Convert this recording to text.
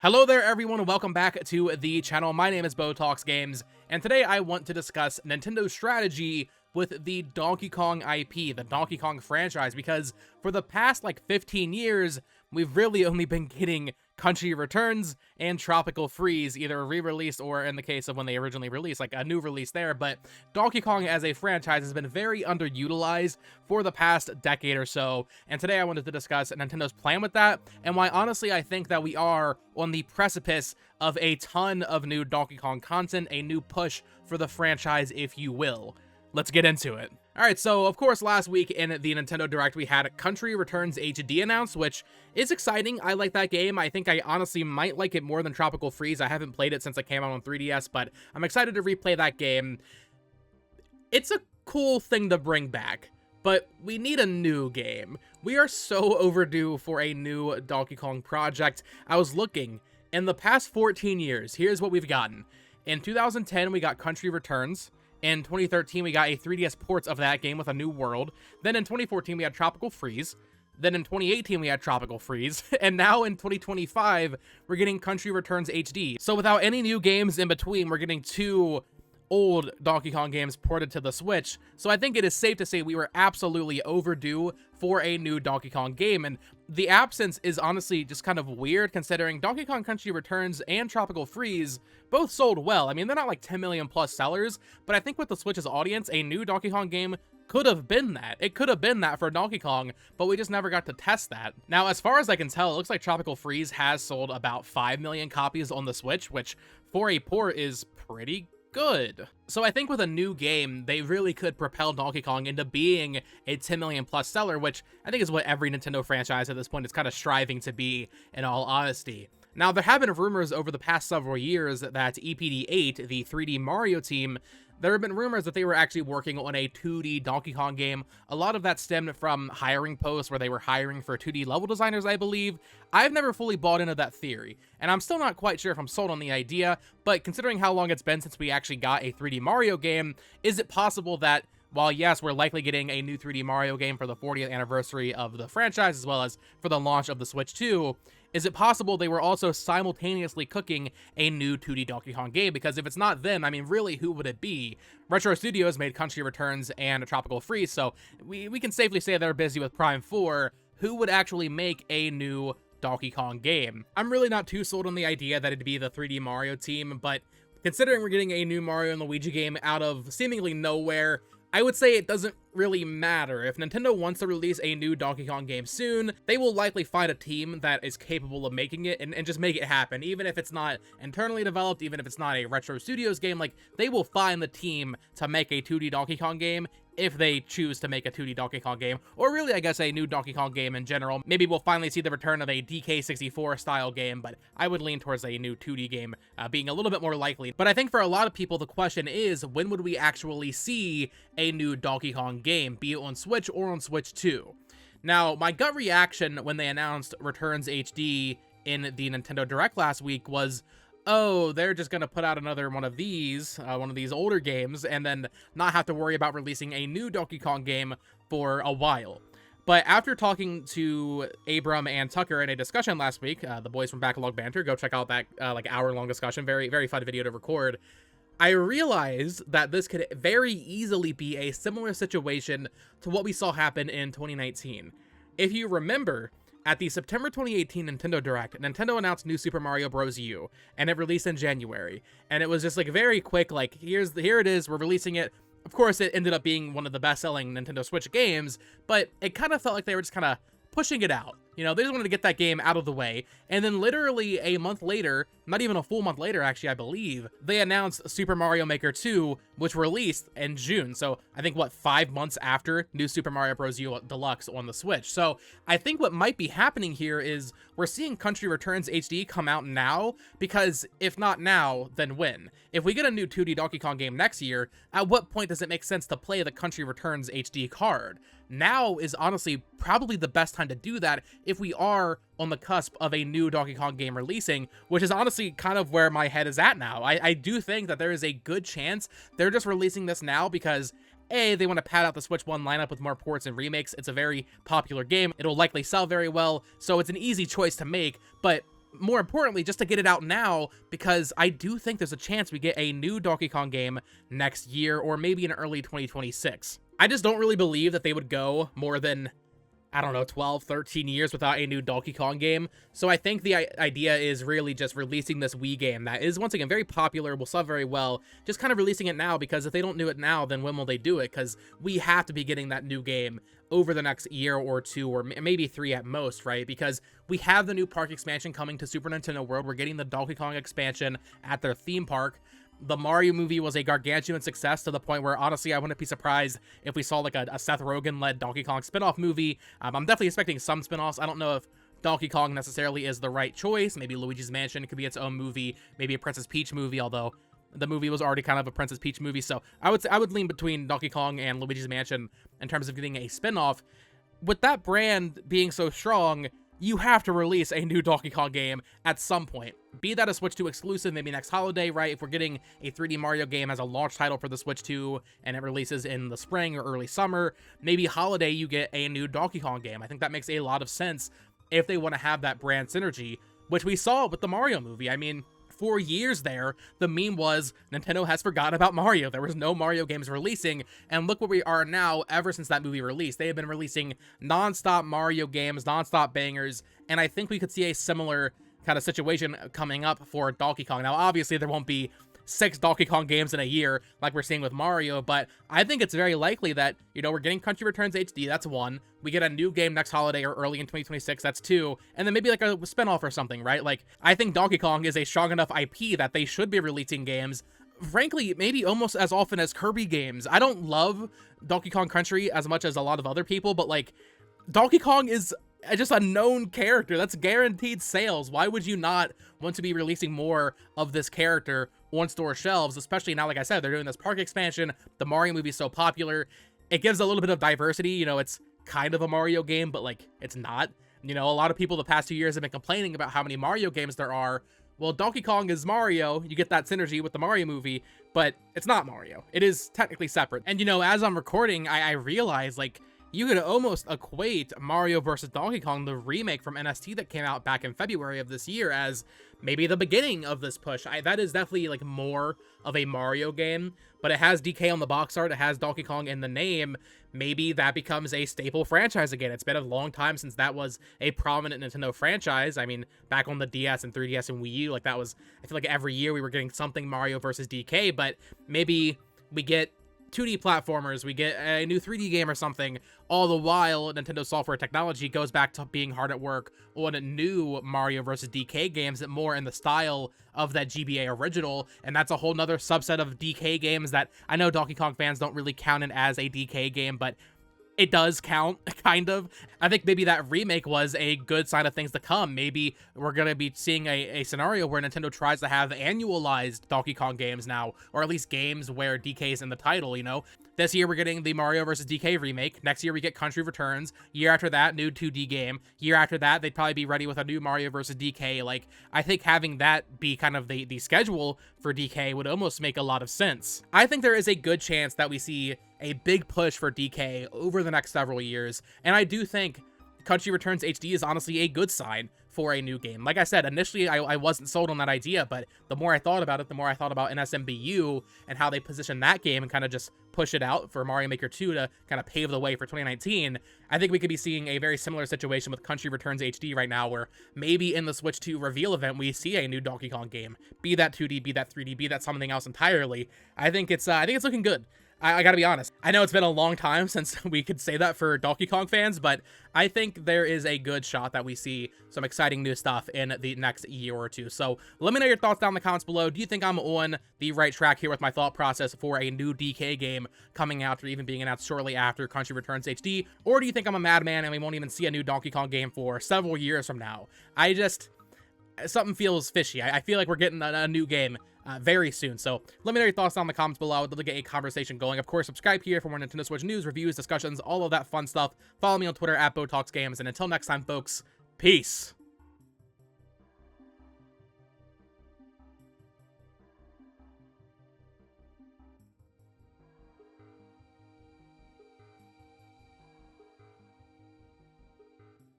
Hello there everyone, and welcome back to the channel. My name is Talks Games, and today I want to discuss Nintendo's strategy with the Donkey Kong IP, the Donkey Kong franchise, because for the past 15 years, we've really only been getting Country Returns and Tropical Freeze, either re-released or, in the case of when they originally released, a new release there. But Donkey Kong as a franchise has been very underutilized for the past decade or so, and today I wanted to discuss Nintendo's plan with that, and why honestly I think that we are on the precipice of a ton of new Donkey Kong content, a new push for the franchise, if you will. Let's get into it. Alright, so of course last week in the Nintendo Direct we had Country Returns HD announced, which is exciting. I like that game. I think I honestly might like it more than Tropical Freeze. I haven't played it since it came out on 3DS, but I'm excited to replay that game. It's a cool thing to bring back, but we need a new game. We are so overdue for a new Donkey Kong project. I was looking, in the past 14 years, here's what we've gotten. In 2010, we got Country Returns. In 2013, we got a 3DS port of that game with a new world. Then in 2014, we had Tropical Freeze. Then in 2018, we had Tropical Freeze. And now in 2025, we're getting Country Returns HD. So without any new games in between, we're getting two old Donkey Kong games ported to the Switch. So I think it is safe to say we were absolutely overdue for a new Donkey Kong game. And the absence is honestly just kind of weird, considering Donkey Kong Country Returns and Tropical Freeze both sold well. I mean, they're not like 10 million plus sellers, but I think with the Switch's audience, a new Donkey Kong game could have been that. It could have been that for Donkey Kong, but we just never got to test that. Now, as far as I can tell, it looks like Tropical Freeze has sold about 5 million copies on the Switch, which for a port is pretty good. So I think with a new game, they really could propel Donkey Kong into being a 10 million plus seller, which I think is what every Nintendo franchise at this point is kind of striving to be, in all honesty. Now, there have been rumors over the past several years that EPD8, the 3D Mario team, there have been rumors that they were actually working on a 2D Donkey Kong game. A lot of that stemmed from hiring posts where they were hiring for 2D level designers, I believe. I've never fully bought into that theory, and I'm still not quite sure if I'm sold on the idea, but considering how long it's been since we actually got a 3D Mario game, is it possible that while yes, we're likely getting a new 3D Mario game for the 40th anniversary of the franchise, as well as for the launch of the Switch 2, is it possible they were also simultaneously cooking a new 2D Donkey Kong game? Because if it's not them, I mean, really, who would it be? Retro Studios made Country Returns and Tropical Freeze, so we can safely say they're busy with Prime 4. Who would actually make a new Donkey Kong game? I'm really not too sold on the idea that it'd be the 3D Mario team, but considering we're getting a new Mario and Luigi game out of seemingly nowhere, I would say it doesn't really matter. If Nintendo wants to release a new Donkey Kong game soon, they will likely find a team that is capable of making it and just make it happen. Even if it's not internally developed, even if it's not a Retro Studios game, they will find the team to make a 2D Donkey Kong game if they choose to make a 2D Donkey Kong game, or really, I guess, a new Donkey Kong game in general. Maybe we'll finally see the return of a DK64 style game, but I would lean towards a new 2D game being a little bit more likely. But I think for a lot of people, the question is, when would we actually see a new Donkey Kong game, be it on Switch or on Switch 2? Now, my gut reaction when they announced Returns HD in the Nintendo Direct last week was, oh, they're just going to put out another one of these older games, and then not have to worry about releasing a new Donkey Kong game for a while. But after talking to Abram and Tucker in a discussion last week, the boys from Backlog Banter, go check out that hour-long discussion, very, very fun video to record, I realized that this could very easily be a similar situation to what we saw happen in 2019. If you remember, at the September 2018 Nintendo Direct, Nintendo announced New Super Mario Bros. U, and it released in January. And it was just very quick, here it is, we're releasing it. Of course, it ended up being one of the best-selling Nintendo Switch games, but it kind of felt like they were just kind of pushing it out. You know, they just wanted to get that game out of the way, and then literally a month later, not even a full month later actually, I believe, they announced Super Mario Maker 2, which released in June, so I think, 5 months after New Super Mario Bros. U Deluxe on the Switch. So I think what might be happening here is we're seeing Country Returns HD come out now, because if not now, then when? If we get a new 2D Donkey Kong game next year, at what point does it make sense to play the Country Returns HD card? Now is honestly probably the best time to do that if we are on the cusp of a new Donkey Kong game releasing, which is honestly kind of where my head is at now. I do think that there is a good chance they're just releasing this now because A, they want to pad out the Switch 1 lineup with more ports and remakes. It's a very popular game. It'll likely sell very well, so it's an easy choice to make, but more importantly, just to get it out now, because I do think there's a chance we get a new Donkey Kong game next year, or maybe in early 2026. I just don't really believe that they would go more than, I don't know, 12, 13 years without a new Donkey Kong game. So I think the idea is really just releasing this Wii game that is, once again, very popular, will sell very well, just kind of releasing it now, because if they don't do it now, then when will they do it? Because we have to be getting that new game over the next year or two, or maybe 3 at most, right? Because we have the new park expansion coming to Super Nintendo World. We're getting the Donkey Kong expansion at their theme park. The Mario movie was a gargantuan success, to the point where, honestly, I wouldn't be surprised if we saw like a Seth Rogen-led Donkey Kong spin-off movie. I'm definitely expecting some spin-offs. I don't know if Donkey Kong necessarily is the right choice. Maybe Luigi's Mansion could be its own movie, maybe a Princess Peach movie, although the movie was already kind of a Princess Peach movie. So I would lean between Donkey Kong and Luigi's Mansion in terms of getting a spin-off. With that brand being so strong, you have to release a new Donkey Kong game at some point. Be that a Switch 2 exclusive, maybe next holiday, right? If we're getting a 3D Mario game as a launch title for the Switch 2 and it releases in the spring or early summer, maybe holiday you get a new Donkey Kong game. I think that makes a lot of sense if they want to have that brand synergy, which we saw with the Mario movie. I mean, for years there, the meme was Nintendo has forgotten about Mario. There was no Mario games releasing, and look where we are now ever since that movie released. They have been releasing non-stop Mario games, non-stop bangers, and I think we could see a similar kind of situation coming up for Donkey Kong. Now, obviously, there won't be 6 Donkey Kong games in a year like we're seeing with Mario, but I think it's very likely that, you know, we're getting Country Returns HD, that's 1. We get a new game next holiday or early in 2026, that's 2. And then maybe like a spinoff or something, right? Like, I think Donkey Kong is a strong enough IP that they should be releasing games, frankly, maybe almost as often as Kirby games. I don't love Donkey Kong Country as much as a lot of other people, but like, Donkey Kong is just a known character. That's guaranteed sales. Why would you not want to be releasing more of this character on store shelves, especially now, like I said, they're doing this park expansion. The Mario movie is so popular. It gives a little bit of diversity. You know, it's kind of a Mario game, but like, it's not. You know, a lot of people the past 2 years have been complaining about how many Mario games there are. Well, Donkey Kong is Mario. You get that synergy with the Mario movie, but it's not Mario. It is technically separate. And, you know, as I'm recording, I realize, like, you could almost equate Mario vs. Donkey Kong, the remake from NST that came out back in February of this year, as maybe the beginning of this push. That is definitely like more of a Mario game, but it has DK on the box art, it has Donkey Kong in the name. Maybe that becomes a staple franchise again. It's been a long time since that was a prominent Nintendo franchise. I mean, back on the DS and 3DS and Wii U, like that was, I feel like every year we were getting something Mario vs. DK, but maybe we get 2D platformers, we get a new 3D game or something, all the while Nintendo software technology goes back to being hard at work on new Mario vs. DK games that more in the style of that GBA original, and that's a whole nother subset of DK games that I know Donkey Kong fans don't really count it as a DK game, but it does count, kind of. I think maybe that remake was a good sign of things to come. Maybe we're going to be seeing a scenario where Nintendo tries to have annualized Donkey Kong games now, or at least games where DK is in the title, you know? This year, we're getting the Mario vs. DK remake. Next year, we get Country Returns. Year after that, new 2D game. Year after that, they'd probably be ready with a new Mario vs. DK. Like, I think having that be kind of the schedule for DK would almost make a lot of sense. I think there is a good chance that we see a big push for DK over the next several years, and I do think Country Returns HD is honestly a good sign for a new game. Like I said, initially I wasn't sold on that idea, but the more I thought about it, the more I thought about NSMBU and how they position that game and kind of just push it out for Mario Maker 2 to kind of pave the way for 2019. I think we could be seeing a very similar situation with Country Returns HD right now, where maybe in the Switch 2 reveal event we see a new Donkey Kong game, be that 2D, be that 3D, be that something else entirely. I think it's looking good. I gotta be honest. I know it's been a long time since we could say that for Donkey Kong fans, but I think there is a good shot that we see some exciting new stuff in the next year or two. So let me know your thoughts down in the comments below. Do you think I'm on the right track here with my thought process for a new DK game coming out or even being announced shortly after Country Returns HD? Or do you think I'm a madman and we won't even see a new Donkey Kong game for several years from now? Something feels fishy. I feel like we're getting a new game very soon. So let me know your thoughts down in the comments below. I would love to get a conversation going. Of course, subscribe here for more Nintendo Switch news, reviews, discussions, all of that fun stuff. Follow me on Twitter at BoTalksGames. And until next time, folks, peace.